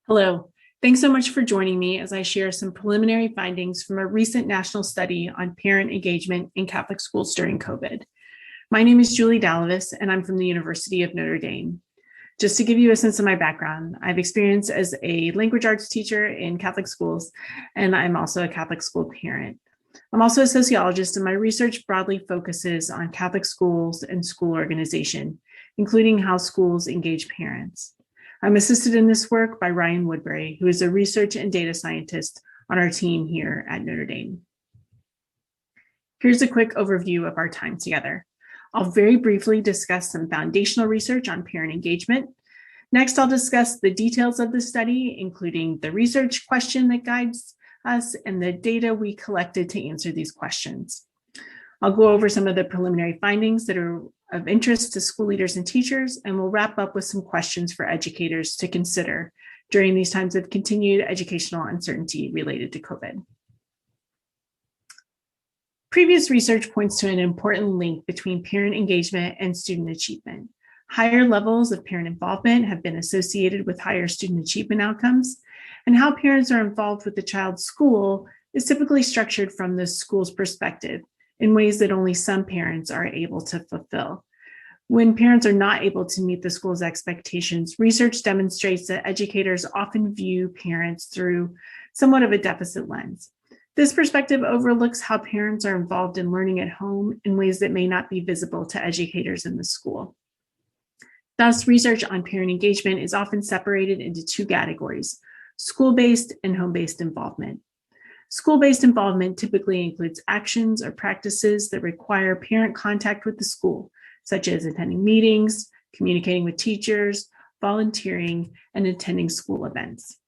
Hello. Thanks so much for joining me as I share some preliminary findings from a recent national study on parent engagement in Catholic schools during COVID. My name is Julie Dalavis, and I'm from the University of Notre Dame. Just to give you a sense of my background, I have experience as a language arts teacher in Catholic schools, and I'm also a Catholic school parent. I'm also a sociologist, and my research broadly focuses on Catholic schools and school organization, including how schools engage parents. I'm assisted in this work by Ryan Woodbury, who is a research and data scientist on our team here at Notre Dame. Here's a quick overview of our time together. I'll very briefly discuss some foundational research on parent engagement. Next, I'll discuss the details of the study, including the research question that guides us and the data we collected to answer these questions. I'll go over some of the preliminary findings that are of interest to school leaders and teachers, and we'll wrap up with some questions for educators to consider during these times of continued educational uncertainty related to COVID. Previous research points to an important link between parent engagement and student achievement. Higher levels of parent involvement have been associated with higher student achievement outcomes, and how parents are involved with the child's school is typically structured from the school's perspective in ways that only some parents are able to fulfill. When parents are not able to meet the school's expectations, research demonstrates that educators often view parents through somewhat of a deficit lens. This perspective overlooks how parents are involved in learning at home in ways that may not be visible to educators in the school. Thus, research on parent engagement is often separated into two categories: school-based and home-based involvement. School-based involvement typically includes actions or practices that require parent contact with the school, such as attending meetings, communicating with teachers, volunteering, and attending school events.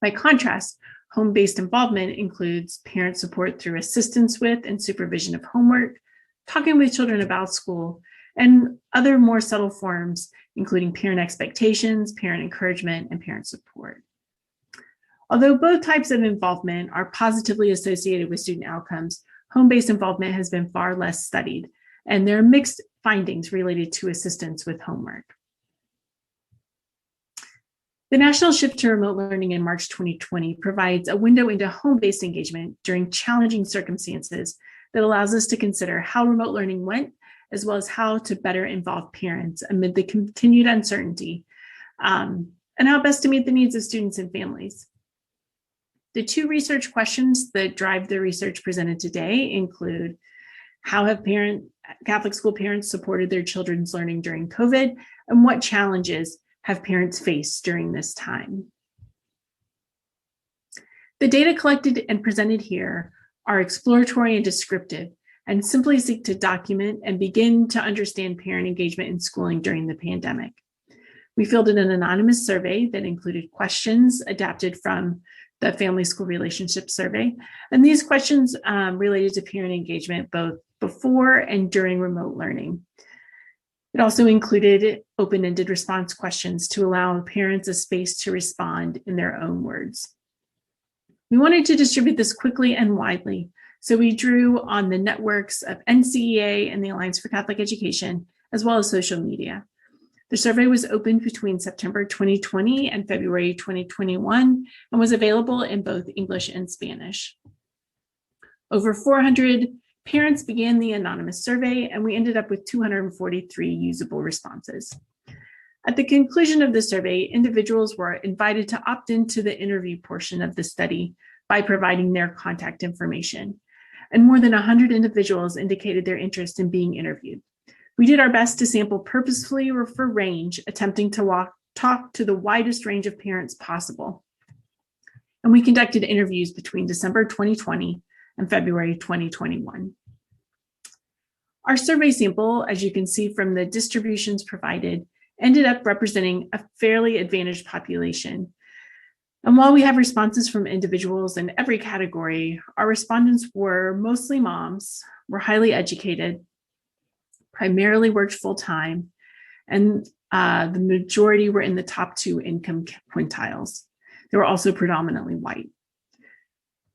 By contrast, home-based involvement includes parent support through assistance with and supervision of homework, talking with children about school, and other more subtle forms, including parent expectations, parent encouragement, and parent support. Although both types of involvement are positively associated with student outcomes, home-based involvement has been far less studied, and there are mixed findings related to assistance with homework. The national shift to remote learning in March 2020 provides a window into home-based engagement during challenging circumstances that allows us to consider how remote learning went, as well as how to better involve parents amid the continued uncertainty, and how best to meet the needs of students and families. The two research questions that drive the research presented today include: how have Catholic school parents supported their children's learning during COVID, and what challenges have parents faced during this time? The data collected and presented here are exploratory and descriptive, and simply seek to document and begin to understand parent engagement in schooling during the pandemic. We fielded an anonymous survey that included questions adapted from the Family School Relationship Survey. And these questions related to parent engagement both before and during remote learning. It also included open-ended response questions to allow parents a space to respond in their own words. We wanted to distribute this quickly and widely, so we drew on the networks of NCEA and the Alliance for Catholic Education, as well as social media. The survey was opened between September 2020 and February 2021 and was available in both English and Spanish. Over 400 parents began the anonymous survey, and we ended up with 243 usable responses. At the conclusion of the survey, individuals were invited to opt into the interview portion of the study by providing their contact information. And more than 100 individuals indicated their interest in being interviewed. We did our best to sample purposefully or for range, attempting to talk to the widest range of parents possible. And we conducted interviews between December 2020 and February 2021. Our survey sample, as you can see from the distributions provided, ended up representing a fairly advantaged population. And while we have responses from individuals in every category, our respondents were mostly moms, were highly educated, primarily worked full-time, and the majority were in the top 2 income quintiles. They were also predominantly white.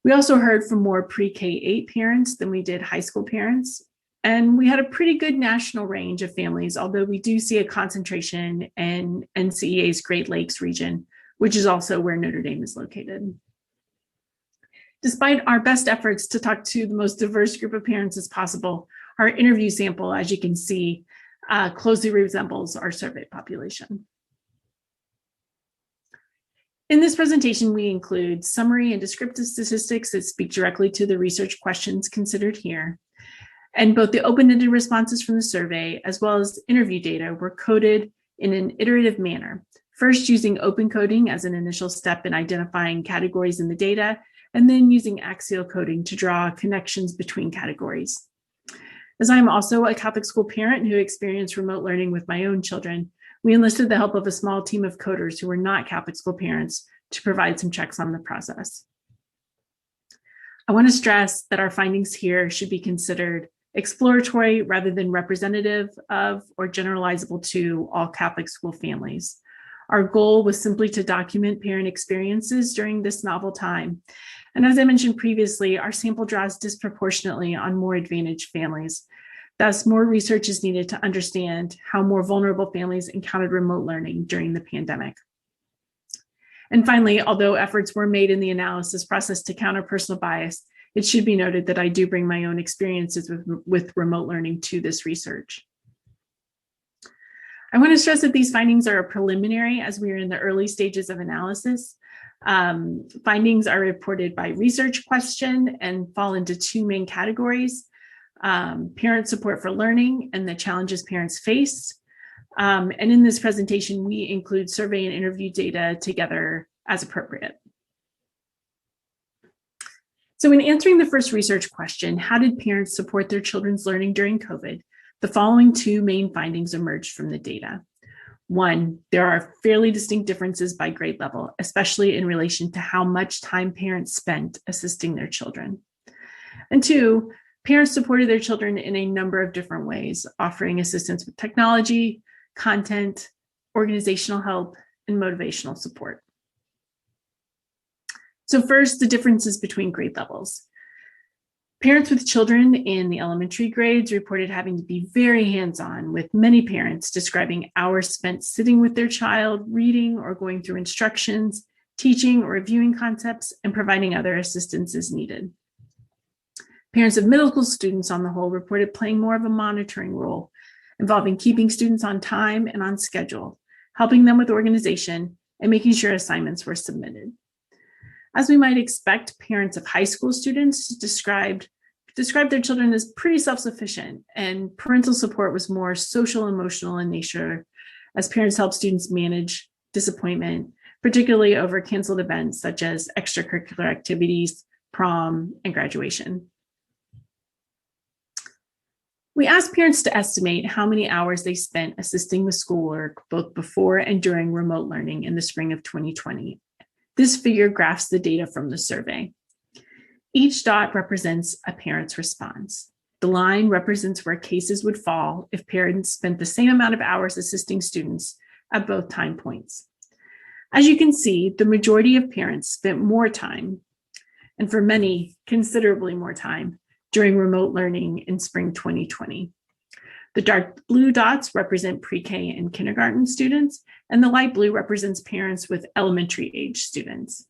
We also heard from more pre-K-8 parents than we did high school parents, And we had a pretty good national range of families, although we do see a concentration in NCEA's Great Lakes region, which is also where Notre Dame is located. Despite our best efforts to talk to the most diverse group of parents as possible, our interview sample, as you can see, closely resembles our survey population. In this presentation, we include summary and descriptive statistics that speak directly to the research questions considered here. And both the open-ended responses from the survey as well as interview data were coded in an iterative manner, first using open coding as an initial step in identifying categories in the data, and then using axial coding to draw connections between categories. As I'm also a Catholic school parent who experienced remote learning with my own children, we enlisted the help of a small team of coders who were not Catholic school parents to provide some checks on the process. I want to stress that our findings here should be considered exploratory rather than representative of or generalizable to all Catholic school families. Our goal was simply to document parent experiences during this novel time. And as I mentioned previously, our sample draws disproportionately on more advantaged families. Thus, more research is needed to understand how more vulnerable families encountered remote learning during the pandemic. And finally, although efforts were made in the analysis process to counter personal bias, it should be noted that I do bring my own experiences with remote learning to this research. I want to stress that these findings are preliminary as we are in the early stages of analysis. Findings are reported by research question and fall into two main categories: parent support for learning and the challenges parents face. And in this presentation, we include survey and interview data together as appropriate. So in answering the first research question, how did parents support their children's learning during COVID? The following two main findings emerged from the data. One, there are fairly distinct differences by grade level, especially in relation to how much time parents spent assisting their children. And two, parents supported their children in a number of different ways, offering assistance with technology, content, organizational help, and motivational support. So first, the differences between grade levels. Parents with children in the elementary grades reported having to be very hands-on, with many parents describing hours spent sitting with their child, reading or going through instructions, teaching or reviewing concepts, and providing other assistance as needed. Parents of middle school students on the whole reported playing more of a monitoring role, involving keeping students on time and on schedule, helping them with organization, and making sure assignments were submitted. As we might expect, parents of high school students described their children as pretty self-sufficient, and parental support was more social and emotional in nature, as parents helped students manage disappointment, particularly over canceled events such as extracurricular activities, prom, and graduation. We asked parents to estimate how many hours they spent assisting with schoolwork both before and during remote learning in the spring of 2020. This figure graphs the data from the survey. Each dot represents a parent's response. The line represents where cases would fall if parents spent the same amount of hours assisting students at both time points. As you can see, the majority of parents spent more time, and for many, considerably more time, during remote learning in spring 2020. The dark blue dots represent pre-K and kindergarten students, and the light blue represents parents with elementary age students.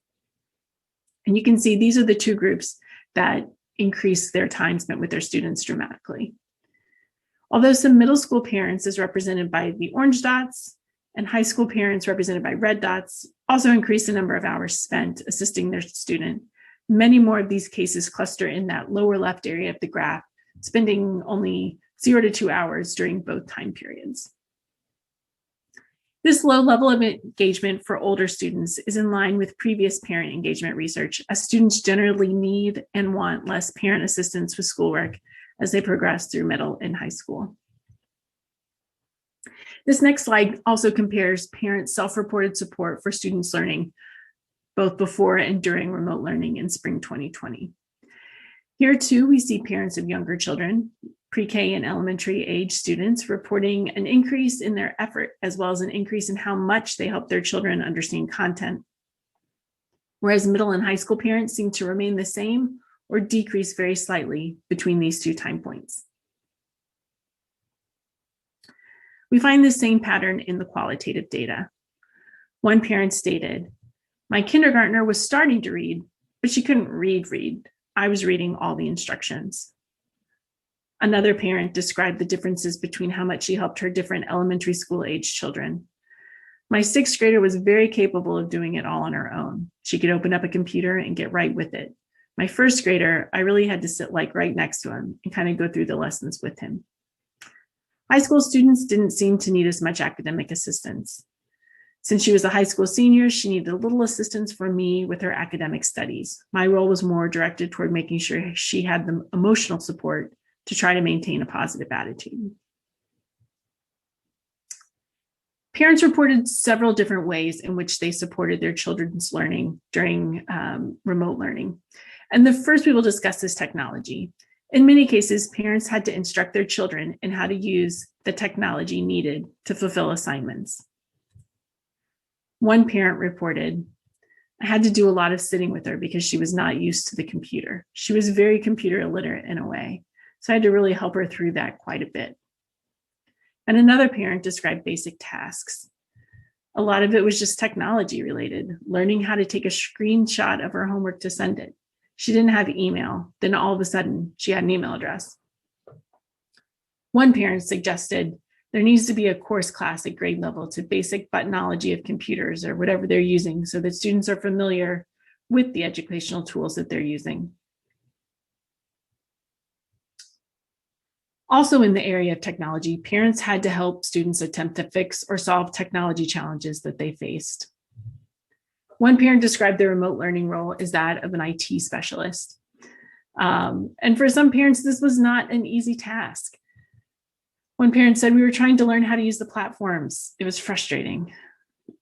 And you can see these are the two groups that increase their time spent with their students dramatically. Although some middle school parents, as represented by the orange dots, and high school parents represented by red dots, also increase the number of hours spent assisting their student, many more of these cases cluster in that lower left area of the graph, spending only 0 to 2 hours during both time periods. This low level of engagement for older students is in line with previous parent engagement research, as students generally need and want less parent assistance with schoolwork as they progress through middle and high school. This next slide also compares parents' self-reported support for students learning both before and during remote learning in spring 2020. Here too, we see parents of younger children, pre-K and elementary age students, reporting an increase in their effort, as well as an increase in how much they help their children understand content. Whereas middle and high school parents seem to remain the same or decrease very slightly between these two time points. We find the same pattern in the qualitative data. One parent stated, My kindergartner was starting to read, but she couldn't read. I was reading all the instructions. Another parent described the differences between how much she helped her different elementary school age children. My sixth grader was very capable of doing it all on her own. She could open up a computer and get right with it. My first grader, I really had to sit like right next to him and kind of go through the lessons with him. High school students didn't seem to need as much academic assistance. Since she was a high school senior, she needed a little assistance from me with her academic studies. My role was more directed toward making sure she had the emotional support to try to maintain a positive attitude. Parents reported several different ways in which they supported their children's learning during remote learning. And the first we will discuss is technology. In many cases, parents had to instruct their children in how to use the technology needed to fulfill assignments. One parent reported, I had to do a lot of sitting with her because she was not used to the computer. She was very computer illiterate in a way, so I had to really help her through that quite a bit. And another parent described basic tasks. A lot of it was just technology related, learning how to take a screenshot of her homework to send it. She didn't have email. Then all of a sudden, she had an email address. One parent suggested there needs to be a course class at grade level to basic buttonology of computers or whatever they're using so that students are familiar with the educational tools that they're using. Also in the area of technology, parents had to help students attempt to fix or solve technology challenges that they faced. One parent described their remote learning role as that of an IT specialist. And for some parents, this was not an easy task. One parent said, we were trying to learn how to use the platforms. It was frustrating.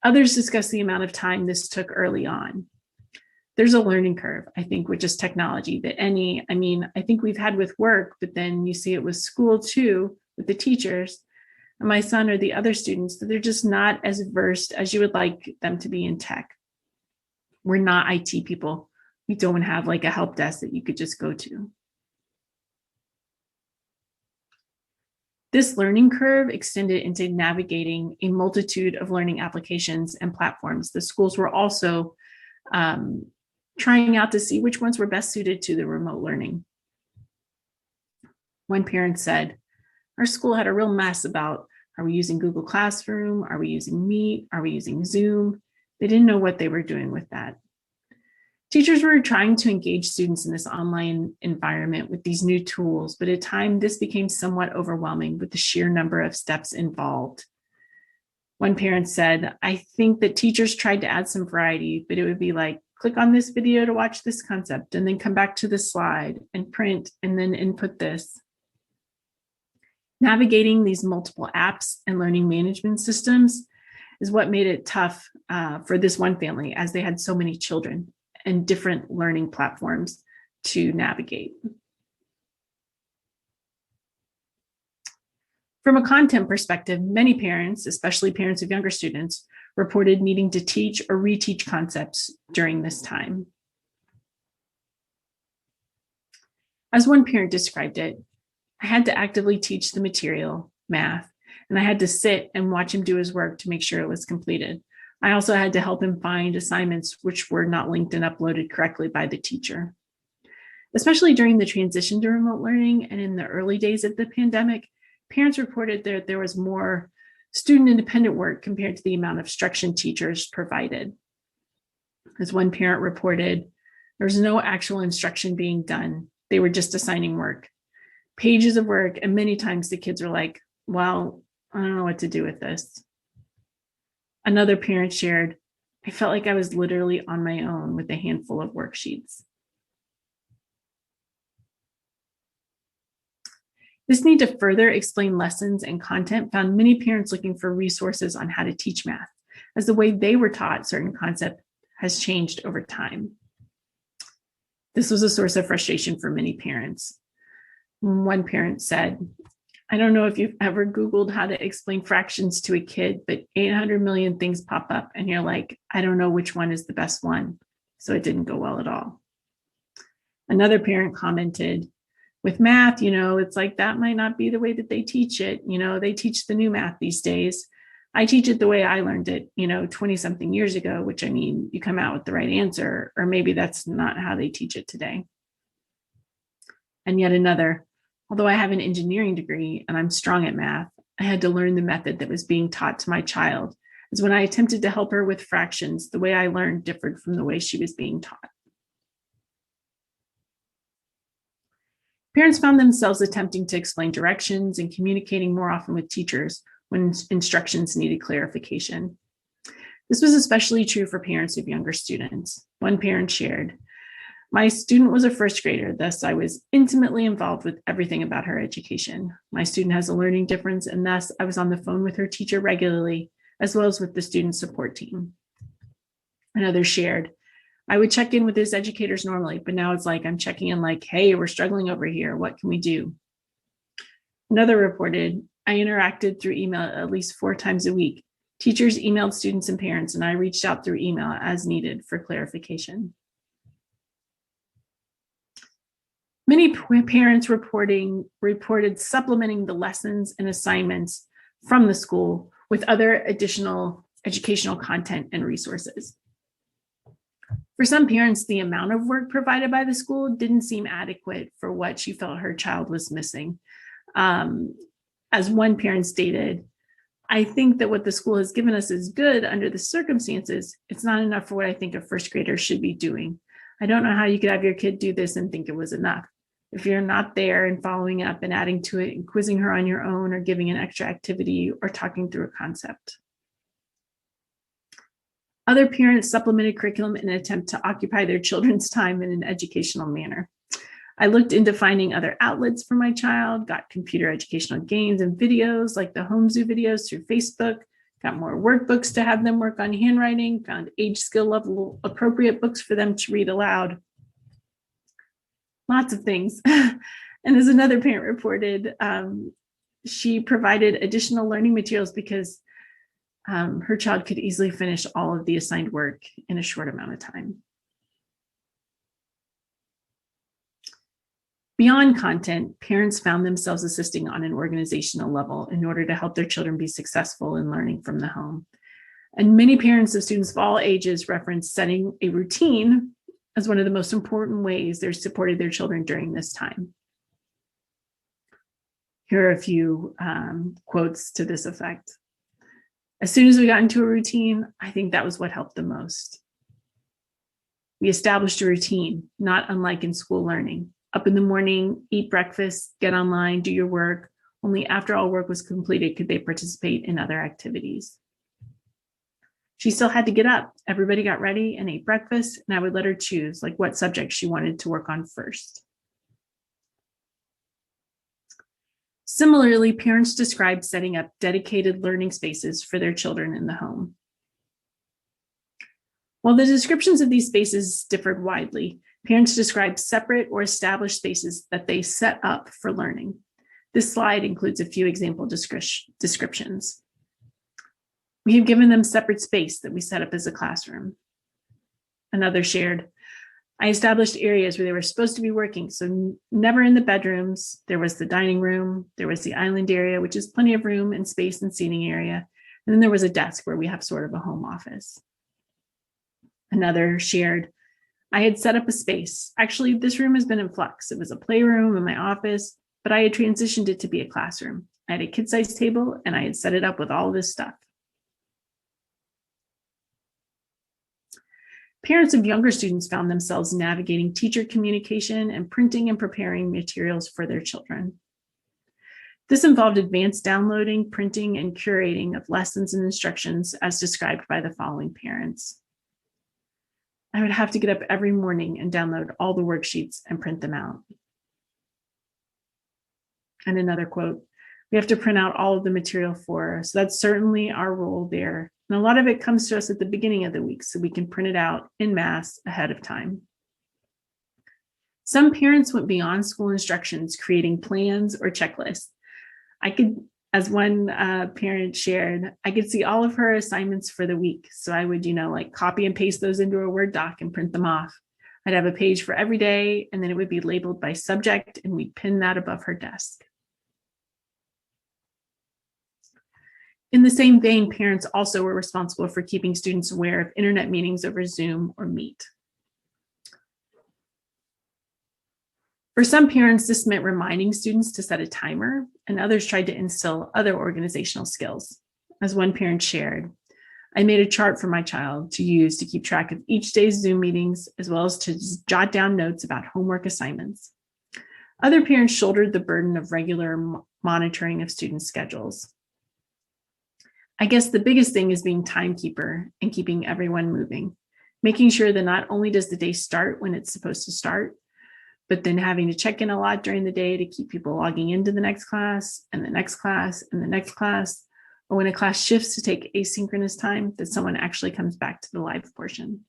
Others discussed the amount of time this took early on. There's a learning curve, I think, with just technology that I think we've had with work, but then you see it with school too, with the teachers, and my son or the other students, that they're just not as versed as you would like them to be in tech. We're not IT people. We don't have like a help desk that you could just go to. This learning curve extended into navigating a multitude of learning applications and platforms. The schools were also trying out to see which ones were best suited to the remote learning. One parent said, our school had a real mess about, are we using Google Classroom? Are we using Meet? Are we using Zoom? They didn't know what they were doing with that. Teachers were trying to engage students in this online environment with these new tools, but at times this became somewhat overwhelming with the sheer number of steps involved. One parent said, I think that teachers tried to add some variety, but it would be like, click on this video to watch this concept, and then come back to the slide and print, and then input this. Navigating these multiple apps and learning management systems is what made it tough for this one family, as they had so many children and different learning platforms to navigate. From a content perspective, many parents, especially parents of younger students, reported needing to teach or reteach concepts during this time. As one parent described it, I had to actively teach the material, math, and I had to sit and watch him do his work to make sure it was completed. I also had to help him find assignments which were not linked and uploaded correctly by the teacher. Especially during the transition to remote learning and in the early days of the pandemic, parents reported that there was more student independent work compared to the amount of instruction teachers provided. As one parent reported, there was no actual instruction being done. They were just assigning work, pages of work, and many times the kids were like, well, I don't know what to do with this. Another parent shared, I felt like I was literally on my own with a handful of worksheets. This need to further explain lessons and content found many parents looking for resources on how to teach math, as the way they were taught certain concepts has changed over time. This was a source of frustration for many parents. One parent said, I don't know if you've ever Googled how to explain fractions to a kid, but 800 million things pop up and you're like, I don't know which one is the best one. So it didn't go well at all. Another parent commented, with math, it's like that might not be the way that they teach it. They teach the new math these days. I teach it the way I learned it, 20 something years ago, which I mean, you come out with the right answer, or maybe that's not how they teach it today. And yet another, although I have an engineering degree and I'm strong at math, I had to learn the method that was being taught to my child, as when I attempted to help her with fractions, the way I learned differed from the way she was being taught. Parents found themselves attempting to explain directions and communicating more often with teachers when instructions needed clarification. This was especially true for parents of younger students. One parent shared, "My student was a first grader, thus I was intimately involved with everything about her education. My student has a learning difference, and thus I was on the phone with her teacher regularly, as well as with the student support team." Another shared, "I would check in with his educators normally, but now it's like I'm checking in like, hey, we're struggling over here. What can we do?" Another reported, "I interacted through email at least 4 times a week. Teachers emailed students and parents, and I reached out through email as needed for clarification." Many parents reported supplementing the lessons and assignments from the school with other additional educational content and resources. For some parents, the amount of work provided by the school didn't seem adequate for what she felt her child was missing. As one parent stated, "I think that what the school has given us is good under the circumstances. It's not enough for what I think a first grader should be doing. I don't know how you could have your kid do this and think it was enough. If you're not there and following up and adding to it and quizzing her on your own or giving an extra activity or talking through a concept." Other parents supplemented curriculum in an attempt to occupy their children's time in an educational manner. "I looked into finding other outlets for my child, got computer educational games and videos like the Home Zoo videos through Facebook, got more workbooks to have them work on handwriting, found age skill level appropriate books for them to read aloud." Lots of things. And as another parent reported, she provided additional learning materials because her child could easily finish all of the assigned work in a short amount of time. Beyond content, parents found themselves assisting on an organizational level in order to help their children be successful in learning from the home. And many parents of students of all ages reference setting a routine as one of the most important ways they're supporting their children during this time. Here are a few quotes to this effect. "As soon as we got into a routine, I think that was what helped the most. We established a routine, not unlike in school learning. Up in the morning, eat breakfast, get online, do your work. Only after all work was completed could they participate in other activities. She still had to get up. Everybody got ready and ate breakfast, and I would let her choose like what subject she wanted to work on first." Similarly, parents described setting up dedicated learning spaces for their children in the home. While the descriptions of these spaces differed widely, parents described separate or established spaces that they set up for learning. This slide includes a few example descriptions. "We have given them separate space that we set up as a classroom." Another shared, "I established areas where they were supposed to be working, so never in the bedrooms. There was the dining room, there was the island area, which is plenty of room and space and seating area, and then there was a desk where we have sort of a home office." Another shared, "I had set up a space. Actually, this room has been in flux. It was a playroom in my office, but I had transitioned it to be a classroom. I had a kid-sized table, and I had set it up with all this stuff." Parents of younger students found themselves navigating teacher communication and printing and preparing materials for their children. This involved advanced downloading, printing, and curating of lessons and instructions as described by the following parents. "I would have to get up every morning and download all the worksheets and print them out." And another quote, "We have to print out all of the material for her, so that's certainly our role there. And a lot of it comes to us at the beginning of the week so we can print it out en masse ahead of time." Some parents went beyond school instructions, creating plans or checklists. As one parent shared, "I could see all of her assignments for the week. So I would, like copy and paste those into a Word doc and print them off. I'd have a page for every day, and then it would be labeled by subject, and we'd pin that above her desk." In the same vein, parents also were responsible for keeping students aware of internet meetings over Zoom or Meet. For some parents, this meant reminding students to set a timer, and others tried to instill other organizational skills. As one parent shared, I made a chart for my child to use to keep track of each day's Zoom meetings, as well as to jot down notes about homework assignments. Other parents shouldered the burden of regular monitoring of student schedules. I guess the biggest thing is being timekeeper and keeping everyone moving, making sure that not only does the day start when it's supposed to start, but then having to check in a lot during the day to keep people logging into the next class and the next class and the next class, or when a class shifts to take asynchronous time, that someone actually comes back to the live portion.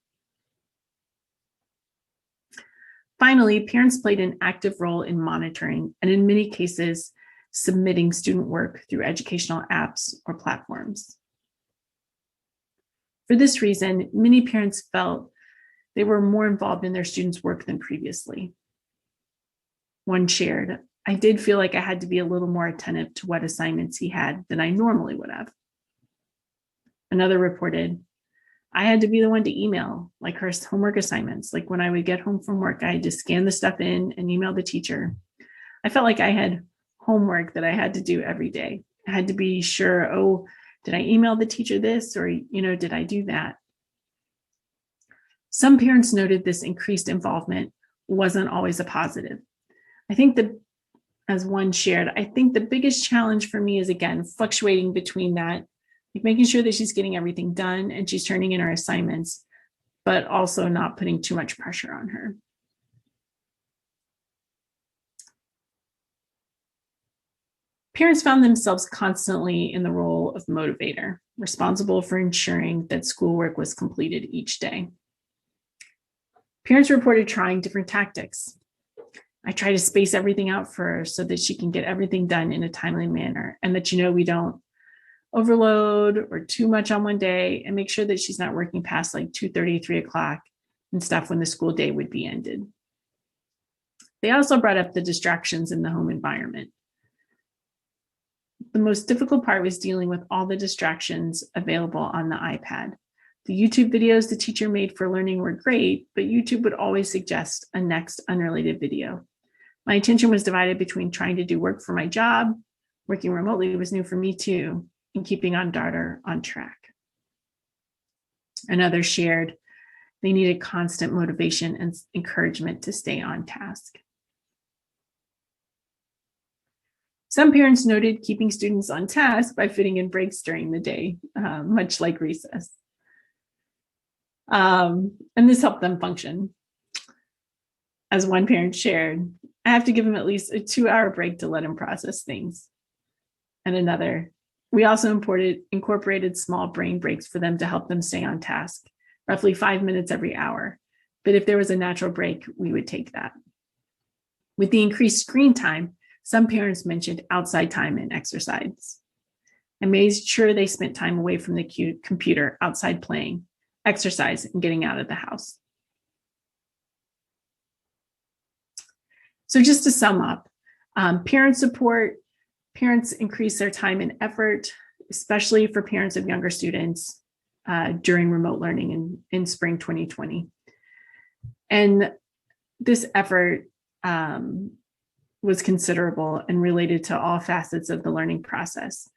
Finally, parents played an active role in monitoring and in many cases, submitting student work through educational apps or platforms. For this reason, many parents felt they were more involved in their students' work than previously. One shared, I did feel like I had to be a little more attentive to what assignments he had than I normally would have. Another reported, I had to be the one to email, like her homework assignments. Like when I would get home from work, I had to scan the stuff in and email the teacher. I felt like I had homework that I had to do every day. I had to be sure, oh, did I email the teacher this, or, did I do that? Some parents noted this increased involvement wasn't always a positive. I think that, as one shared, I think the biggest challenge for me is, again, fluctuating between that, like making sure that she's getting everything done and she's turning in her assignments, but also not putting too much pressure on her. Parents found themselves constantly in the role of motivator, responsible for ensuring that schoolwork was completed each day. Parents reported trying different tactics. I try to space everything out for her so that she can get everything done in a timely manner, and that, we don't overload or too much on one day, and make sure that she's not working past like 2:30, 3 o'clock and stuff when the school day would be ended. They also brought up the distractions in the home environment. The most difficult part was dealing with all the distractions available on the iPad. The YouTube videos the teacher made for learning were great, but YouTube would always suggest a next unrelated video. My attention was divided between trying to do work for my job, working remotely was new for me too, and keeping our daughter on track. Another shared, they needed constant motivation and encouragement to stay on task. Some parents noted keeping students on task by fitting in breaks during the day, much like recess. And this helped them function. As one parent shared, I have to give him at least a 2-hour break to let him process things. And another, we also incorporated small brain breaks for them to help them stay on task, roughly 5 minutes every hour. But if there was a natural break, we would take that. With the increased screen time, some parents mentioned outside time and exercise. I made sure they spent time away from the computer, outside playing, exercise, and getting out of the house. So just to sum up, parent support, parents increase their time and effort, especially for parents of younger students during remote learning in spring 2020. And this effort was considerable and related to all facets of the learning process.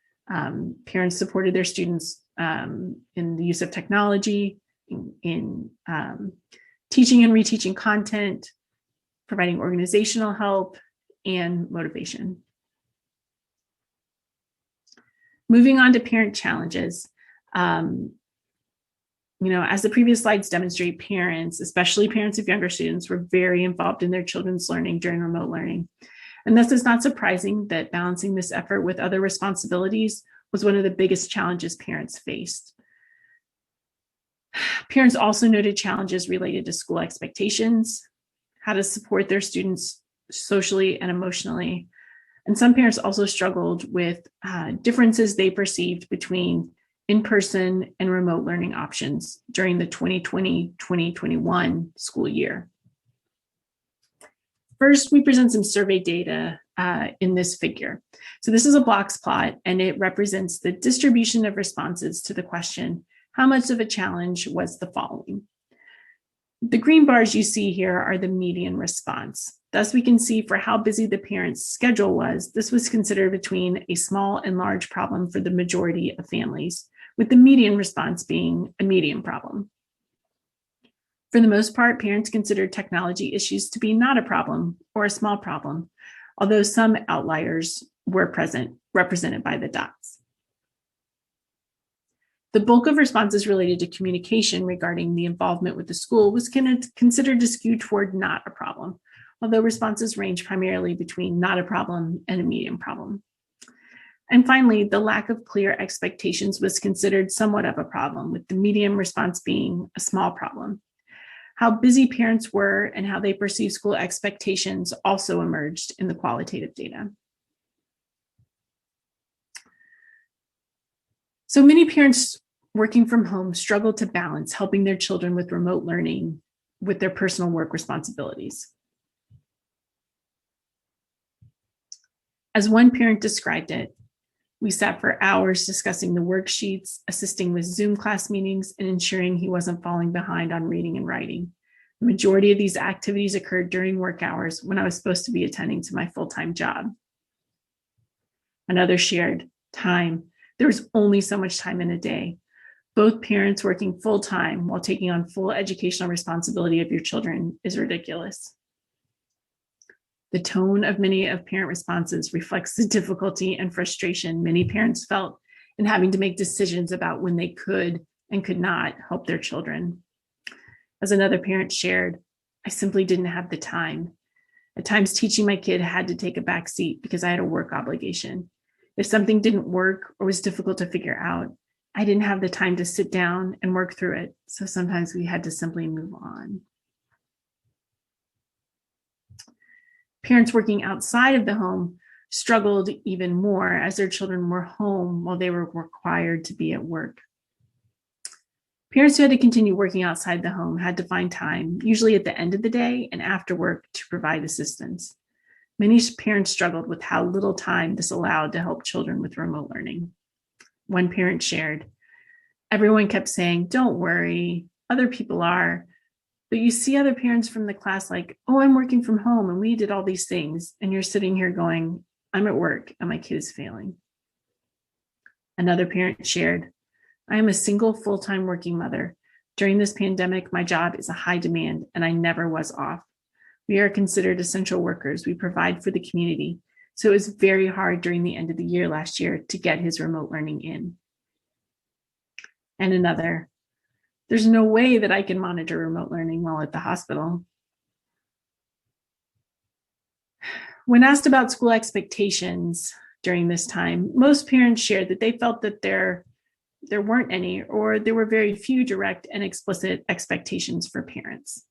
Parents supported their students in the use of technology, in teaching and reteaching content, providing organizational help, and motivation. Moving on to parent challenges. As the previous slides demonstrate, parents, especially parents of younger students, were very involved in their children's learning during remote learning. And thus it's not surprising that balancing this effort with other responsibilities was one of the biggest challenges parents faced. Parents also noted challenges related to school expectations, how to support their students socially and emotionally. And some parents also struggled with differences they perceived between in-person and remote learning options during the 2020-2021 school year. First, we present some survey data in this figure. So this is a box plot, and it represents the distribution of responses to the question, how much of a challenge was the following? The green bars you see here are the median response. Thus, we can see for how busy the parent's schedule was, this was considered between a small and large problem for the majority of families, with the median response being a medium problem. For the most part, parents considered technology issues to be not a problem or a small problem, although some outliers were present, represented by the dots. The bulk of responses related to communication regarding the involvement with the school was considered to skew toward not a problem, although responses range primarily between not a problem and a medium problem. And finally, the lack of clear expectations was considered somewhat of a problem, with the medium response being a small problem. How busy parents were and how they perceived school expectations also emerged in the qualitative data. So many parents working from home struggle to balance helping their children with remote learning with their personal work responsibilities. As one parent described it, we sat for hours discussing the worksheets, assisting with Zoom class meetings, and ensuring he wasn't falling behind on reading and writing. The majority of these activities occurred during work hours when I was supposed to be attending to my full-time job. Another shared time. There was only so much time in a day. Both parents working full-time while taking on full educational responsibility of your children is ridiculous. The tone of many of parent responses reflects the difficulty and frustration many parents felt in having to make decisions about when they could and could not help their children. As another parent shared, I simply didn't have the time. At times, teaching my kid had to take a back seat because I had a work obligation. If something didn't work or was difficult to figure out, I didn't have the time to sit down and work through it. So sometimes we had to simply move on. Parents working outside of the home struggled even more as their children were home while they were required to be at work. Parents who had to continue working outside the home had to find time, usually at the end of the day and after work, to provide assistance. Many parents struggled with how little time this allowed to help children with remote learning. One parent shared, everyone kept saying, don't worry, other people are. But you see other parents from the class like, oh, I'm working from home and we did all these things. And you're sitting here going, I'm at work and my kid is failing. Another parent shared, I am a single full-time working mother. During this pandemic, my job is a high demand and I never was off. We are considered essential workers. We provide for the community. So it was very hard during the end of the year last year to get his remote learning in. And another, there's no way that I can monitor remote learning while at the hospital. When asked about school expectations during this time, most parents shared that they felt that there weren't any, or there were very few direct and explicit expectations for parents.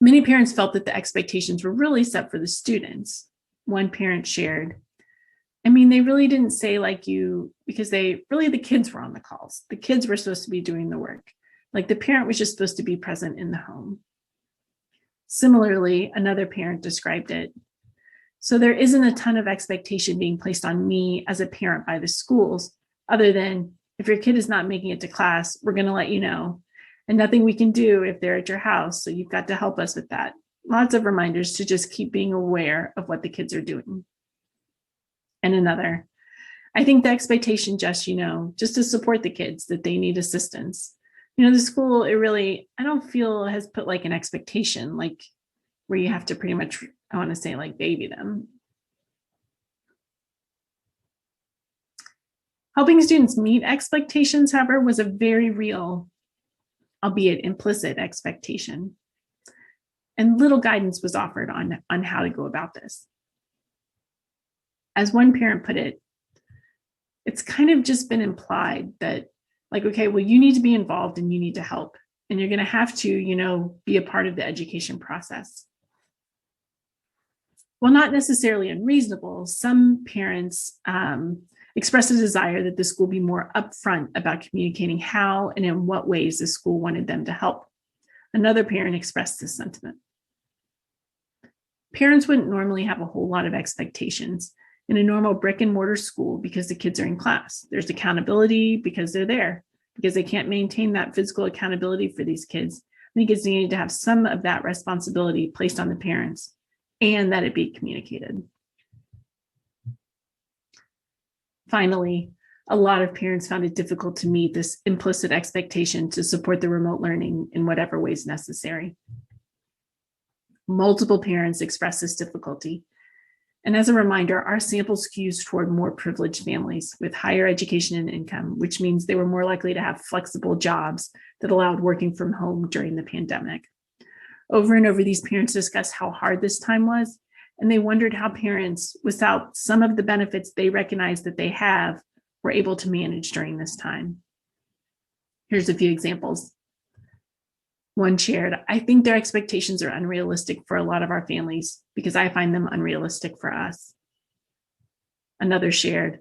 Many parents felt that the expectations were really set for the students. One parent shared, I mean, they really didn't say like you, because the kids were on the calls. The kids were supposed to be doing the work. Like the parent was just supposed to be present in the home. Similarly, another parent described it. So there isn't a ton of expectation being placed on me as a parent by the schools, other than if your kid is not making it to class, we're going to let you know. And nothing we can do if they're at your house. So you've got to help us with that. Lots of reminders to just keep being aware of what the kids are doing. And another, I think the expectation just to support the kids that they need assistance. The school, I don't feel has put like an expectation, like where you have to pretty much, I want to say like baby them. Helping students meet expectations, however, was a very real, albeit implicit, expectation. And little guidance was offered on how to go about this. As one parent put it, it's kind of just been implied that like, okay, well, you need to be involved and you need to help. And you're going to have to, be a part of the education process. While not necessarily unreasonable, some parents expressed a desire that the school be more upfront about communicating how and in what ways the school wanted them to help. Another parent expressed this sentiment. Parents wouldn't normally have a whole lot of expectations in a normal brick and mortar school because the kids are in class. There's accountability because they're there, because they can't maintain that physical accountability for these kids. I think it's needed to have some of that responsibility placed on the parents and that it be communicated. Finally, a lot of parents found it difficult to meet this implicit expectation to support the remote learning in whatever ways necessary. Multiple parents expressed this difficulty. And as a reminder, our sample skews toward more privileged families with higher education and income, which means they were more likely to have flexible jobs that allowed working from home during the pandemic. Over and over, these parents discussed how hard this time was, and they wondered how parents, without some of the benefits they recognize that they have, were able to manage during this time. Here's a few examples. One shared, I think their expectations are unrealistic for a lot of our families because I find them unrealistic for us. Another shared,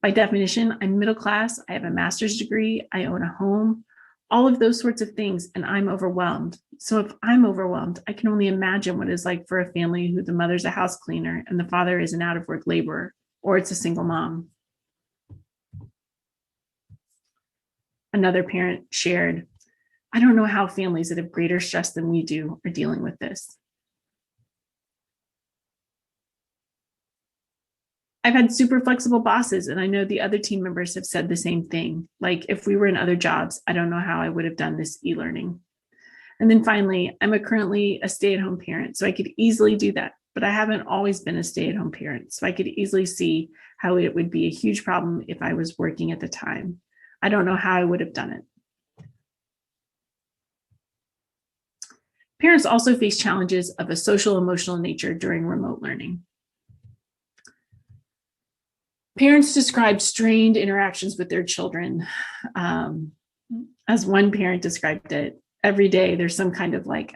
by definition, I'm middle class, I have a master's degree, I own a home, all of those sorts of things, and I'm overwhelmed. So if I'm overwhelmed, I can only imagine what it's like for a family who the mother's a house cleaner and the father is an out-of-work laborer, or it's a single mom. Another parent shared, I don't know how families that have greater stress than we do are dealing with this. I've had super flexible bosses, and I know the other team members have said the same thing. Like, if we were in other jobs, I don't know how I would have done this e-learning. And then finally, I'm currently a stay-at-home parent, so I could easily do that. But I haven't always been a stay-at-home parent, so I could easily see how it would be a huge problem if I was working at the time. I don't know how I would have done it. Parents also face challenges of a social emotional nature during remote learning. Parents described strained interactions with their children. As one parent described it, every day there's some kind of like,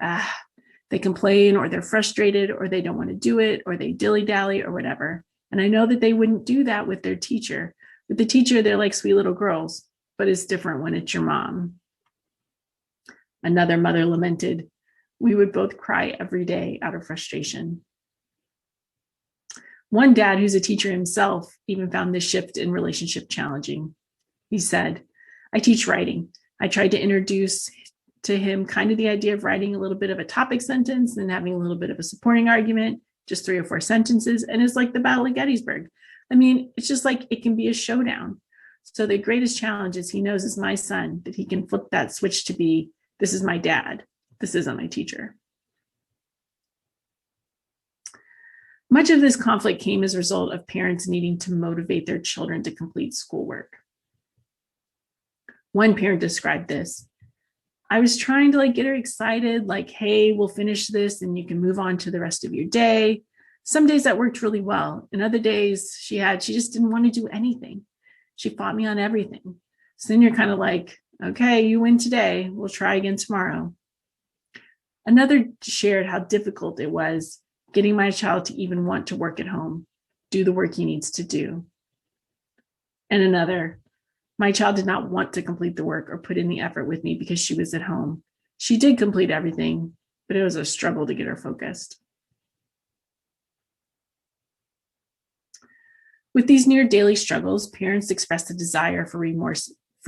they complain or they're frustrated or they don't want to do it or they dilly-dally or whatever. And I know that they wouldn't do that with their teacher. With the teacher, they're like sweet little girls, but it's different when it's your mom. Another mother lamented, we would both cry every day out of frustration. One dad who's a teacher himself even found this shift in relationship challenging. He said, I teach writing. I tried to introduce to him kind of the idea of writing a little bit of a topic sentence and having a little bit of a supporting argument, just 3 or 4 sentences. And it's like the Battle of Gettysburg. I mean, it's just like it can be a showdown. So the greatest challenge is he knows as my son that he can flip that switch to be, this is my dad. This isn't my teacher. Much of this conflict came as a result of parents needing to motivate their children to complete schoolwork. One parent described this. I was trying to get her excited, like, hey, we'll finish this and you can move on to the rest of your day. Some days that worked really well. And other days she just didn't want to do anything. She fought me on everything. So then you're kind of like, okay, you win today. We'll try again tomorrow. Another shared how difficult it was getting my child to even want to work at home, do the work he needs to do. And another, my child did not want to complete the work or put in the effort with me because she was at home. She did complete everything, but it was a struggle to get her focused. With these near daily struggles, parents expressed a desire for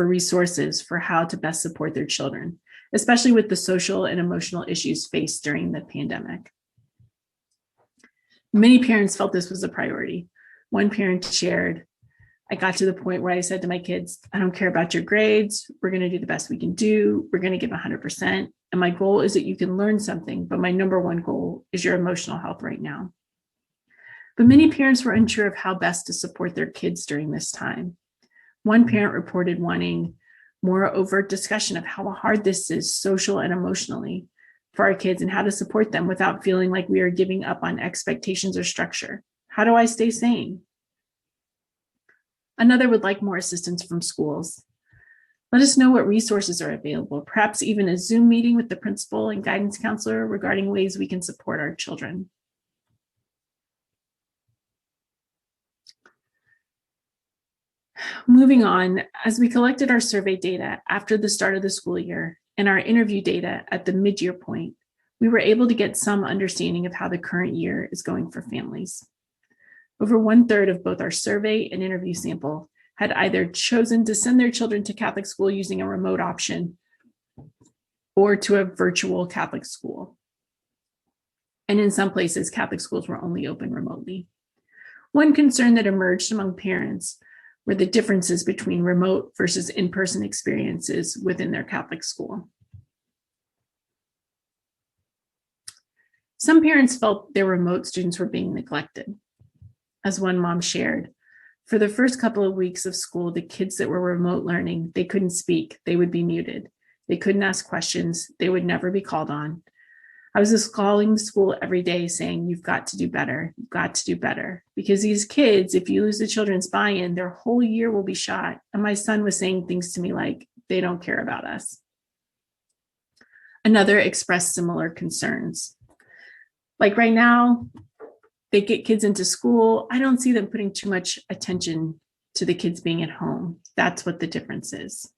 resources for how to best support their children, especially with the social and emotional issues faced during the pandemic. Many parents felt this was a priority. One parent shared, I got to the point where I said to my kids, I don't care about your grades. We're going to do the best we can do. We're going to give 100%. And my goal is that you can learn something, but my number one goal is your emotional health right now. But many parents were unsure of how best to support their kids during this time. One parent reported wanting more overt discussion of how hard this is social and emotionally for our kids and how to support them without feeling like we are giving up on expectations or structure. How do I stay sane? Another would like more assistance from schools. Let us know what resources are available, perhaps even a Zoom meeting with the principal and guidance counselor regarding ways we can support our children. Moving on, as we collected our survey data after the start of the school year and our interview data at the mid-year point, we were able to get some understanding of how the current year is going for families. Over 1/3 of both our survey and interview sample had either chosen to send their children to Catholic school using a remote option or to a virtual Catholic school. And in some places, Catholic schools were only open remotely. One concern that emerged among parents were the differences between remote versus in-person experiences within their Catholic school. Some parents felt their remote students were being neglected. As one mom shared, for the first couple of weeks of school, the kids that were remote learning, they couldn't speak, they would be muted. They couldn't ask questions, they would never be called on. I was just calling the school every day saying, you've got to do better, you've got to do better. Because these kids, if you lose the children's buy-in, their whole year will be shot. And my son was saying things to me like, they don't care about us. Another expressed similar concerns. Like right now, they get kids into school. I don't see them putting too much attention to the kids being at home. That's what the difference is.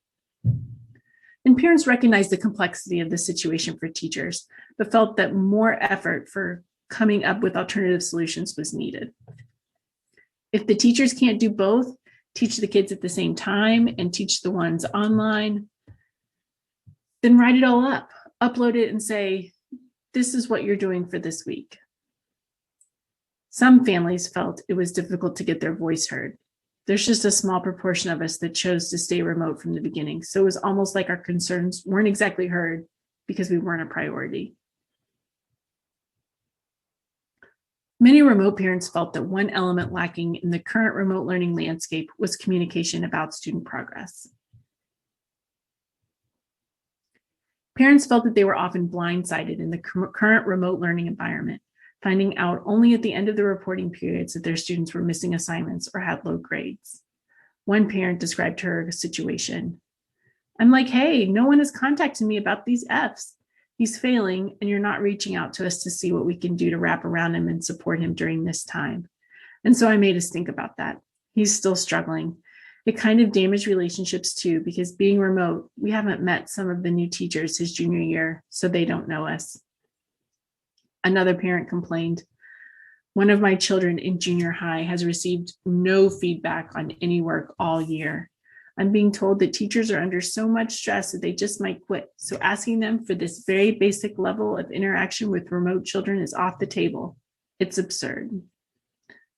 And parents recognized the complexity of the situation for teachers, but felt that more effort for coming up with alternative solutions was needed. If the teachers can't do both, teach the kids at the same time and teach the ones online, then write it all up, upload it and say, this is what you're doing for this week. Some families felt it was difficult to get their voice heard. There's just a small proportion of us that chose to stay remote from the beginning. So it was almost like our concerns weren't exactly heard because we weren't a priority. Many remote parents felt that one element lacking in the current remote learning landscape was communication about student progress. Parents felt that they were often blindsided in the current remote learning environment, finding out only at the end of the reporting periods that their students were missing assignments or had low grades. One parent described her situation. I'm like, hey, no one has contacted me about these Fs. He's failing and you're not reaching out to us to see what we can do to wrap around him and support him during this time. And so I made us think about that. He's still struggling. It kind of damaged relationships too, because being remote, we haven't met some of the new teachers his junior year, so they don't know us. Another parent complained, one of my children in junior high has received no feedback on any work all year. I'm being told that teachers are under so much stress that they just might quit. So asking them for this very basic level of interaction with remote children is off the table. It's absurd.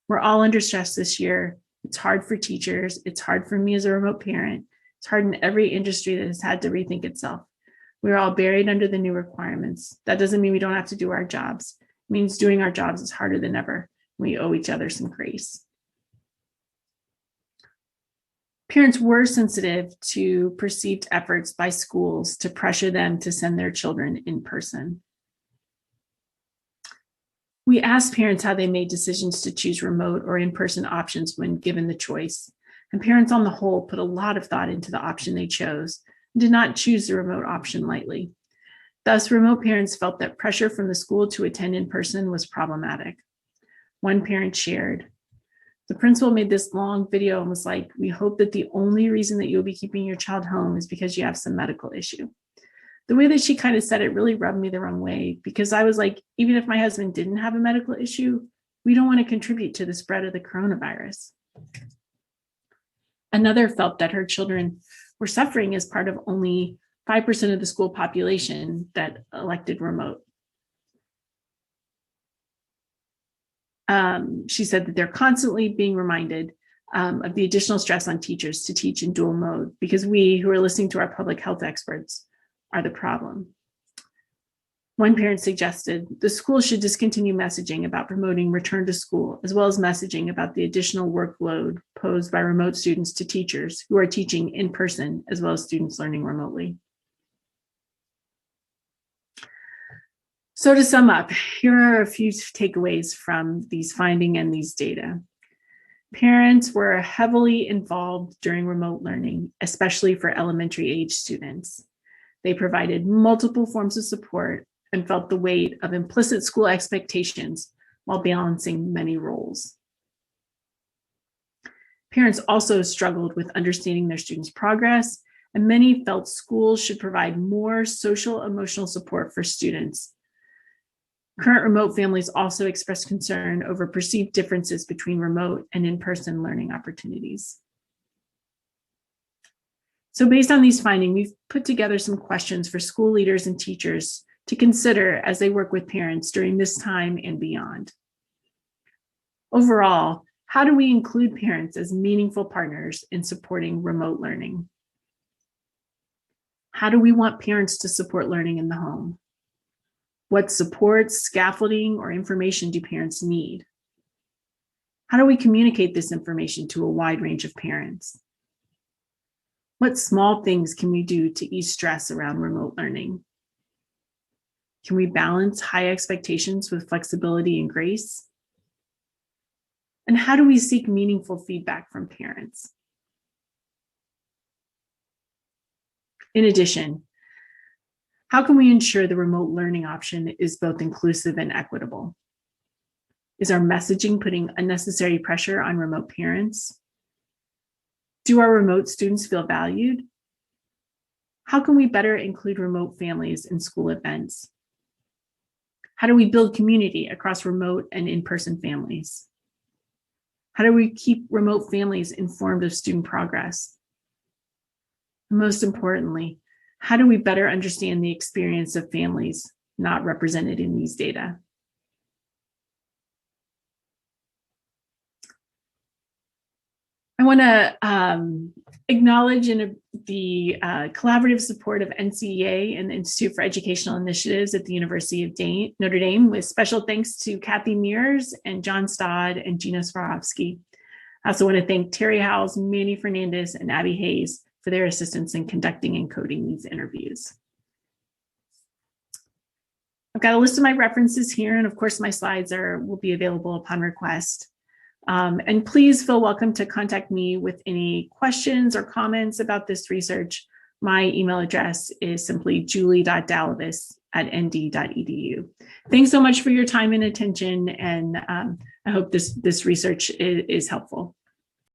We're all under stress this year. It's hard for teachers. It's hard for me as a remote parent. It's hard in every industry that has had to rethink itself. We're all buried under the new requirements. That doesn't mean we don't have to do our jobs. It means doing our jobs is harder than ever. We owe each other some grace. Parents were sensitive to perceived efforts by schools to pressure them to send their children in person. We asked parents how they made decisions to choose remote or in-person options when given the choice. And parents on the whole put a lot of thought into the option they chose and did not choose the remote option lightly. Thus, remote parents felt that pressure from the school to attend in person was problematic. One parent shared, the principal made this long video and was like, we hope that the only reason that you'll be keeping your child home is because you have some medical issue. The way that she kind of said it really rubbed me the wrong way, because I was like, even if my husband didn't have a medical issue, we don't want to contribute to the spread of the coronavirus. Another felt that her children were suffering as part of only 5% of the school population that elected remote. She said that they're constantly being reminded of the additional stress on teachers to teach in dual mode, because we who are listening to our public health experts are the problem. One parent suggested the school should discontinue messaging about promoting return to school, as well as messaging about the additional workload posed by remote students to teachers who are teaching in person, as well as students learning remotely. So to sum up, here are a few takeaways from these findings and these data. Parents were heavily involved during remote learning, especially for elementary age students. They provided multiple forms of support and felt the weight of implicit school expectations while balancing many roles. Parents also struggled with understanding their students' progress, and many felt schools should provide more social emotional support for students, Current remote families also express concern over perceived differences between remote and in-person learning opportunities. So based on these findings, we've put together some questions for school leaders and teachers to consider as they work with parents during this time and beyond. Overall, how do we include parents as meaningful partners in supporting remote learning? How do we want parents to support learning in the home? What supports, scaffolding, or information do parents need? How do we communicate this information to a wide range of parents? What small things can we do to ease stress around remote learning? Can we balance high expectations with flexibility and grace? And how do we seek meaningful feedback from parents? In addition, how can we ensure the remote learning option is both inclusive and equitable? Is our messaging putting unnecessary pressure on remote parents? Do our remote students feel valued? How can we better include remote families in school events? How do we build community across remote and in-person families? How do we keep remote families informed of student progress? And most importantly, how do we better understand the experience of families not represented in these data? I want to acknowledge the collaborative support of NCEA and the Institute for Educational Initiatives at the University of Notre Dame, with special thanks to Kathy Mears and John Stodd and Gina Swarovski. I also want to thank Terry Howells, Manny Fernandez, and Abby Hayes for their assistance in conducting and coding these interviews. I've got a list of my references here, and of course my slides will be available upon request. And please feel welcome to contact me with any questions or comments about this research. My email address is simply julie.dalavis@nd.edu. Thanks so much for your time and attention, and I hope this research is helpful.